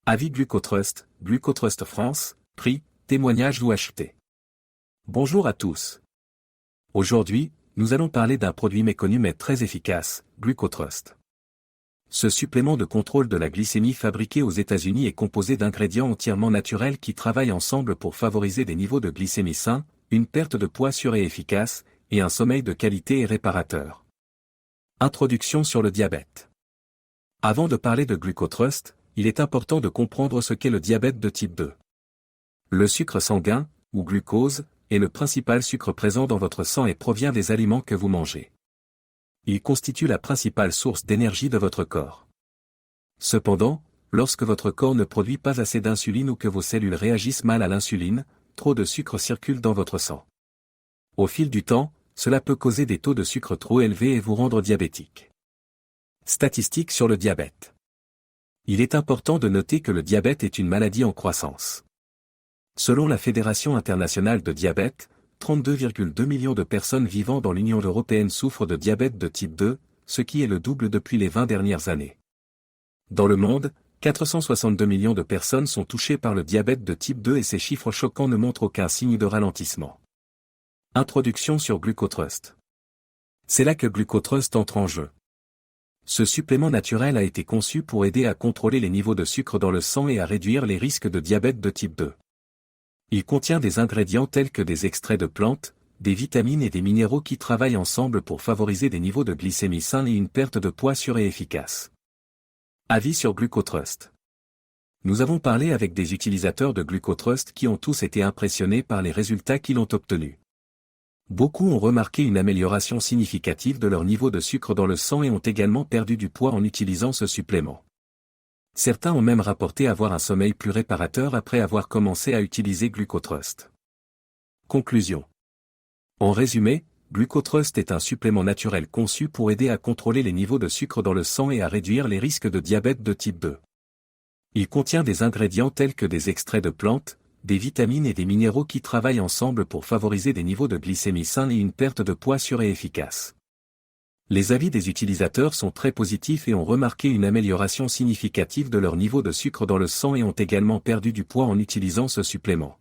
Avis Glucotrust, Glucotrust France, prix, témoignage ou acheté. Bonjour à tous. Aujourd'hui, nous allons parler d'un produit méconnu mais très efficace, Glucotrust. Ce supplément de contrôle de la glycémie fabriqué aux États-Unis est composé d'ingrédients entièrement naturels qui travaillent ensemble pour favoriser des niveaux de glycémie sains, une perte de poids sûre et efficace, et un sommeil de qualité et réparateur. Introduction sur le diabète. Avant de parler de Glucotrust, il est important de comprendre ce qu'est le diabète de type 2. Le sucre sanguin, ou glucose, est le principal sucre présent dans votre sang et provient des aliments que vous mangez. Il constitue la principale source d'énergie de votre corps. Cependant, lorsque votre corps ne produit pas assez d'insuline ou que vos cellules réagissent mal à l'insuline, trop de sucre circule dans votre sang. Au fil du temps, cela peut causer des taux de sucre trop élevés et vous rendre diabétique. Statistiques sur le diabète. Il est important de noter que le diabète est une maladie en croissance. Selon la Fédération internationale de diabète, 32,2 millions de personnes vivant dans l'Union européenne souffrent de diabète de type 2, ce qui est le double depuis les 20 dernières années. Dans le monde, 462 millions de personnes sont touchées par le diabète de type 2 et ces chiffres choquants ne montrent aucun signe de ralentissement. Introduction sur Glucotrust. C'est là que Glucotrust entre en jeu. Ce supplément naturel a été conçu pour aider à contrôler les niveaux de sucre dans le sang et à réduire les risques de diabète de type 2. Il contient des ingrédients tels que des extraits de plantes, des vitamines et des minéraux qui travaillent ensemble pour favoriser des niveaux de glycémie sains et une perte de poids sûre et efficace. Avis sur Glucotrust. Nous avons parlé avec des utilisateurs de Glucotrust qui ont tous été impressionnés par les résultats qu'ils ont obtenus. Beaucoup ont remarqué une amélioration significative de leur niveau de sucre dans le sang et ont également perdu du poids en utilisant ce supplément. Certains ont même rapporté avoir un sommeil plus réparateur après avoir commencé à utiliser Glucotrust. Conclusion. En résumé, Glucotrust est un supplément naturel conçu pour aider à contrôler les niveaux de sucre dans le sang et à réduire les risques de diabète de type 2. Il contient des ingrédients tels que des extraits de plantes, des vitamines et des minéraux qui travaillent ensemble pour favoriser des niveaux de glycémie sains et une perte de poids sûre et efficace. Les avis des utilisateurs sont très positifs et ont remarqué une amélioration significative de leur niveau de sucre dans le sang et ont également perdu du poids en utilisant ce supplément.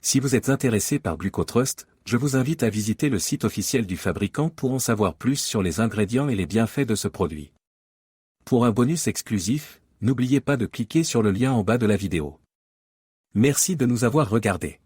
Si vous êtes intéressé par Glucotrust, je vous invite à visiter le site officiel du fabricant pour en savoir plus sur les ingrédients et les bienfaits de ce produit. Pour un bonus exclusif, n'oubliez pas de cliquer sur le lien en bas de la vidéo. Merci de nous avoir regardés.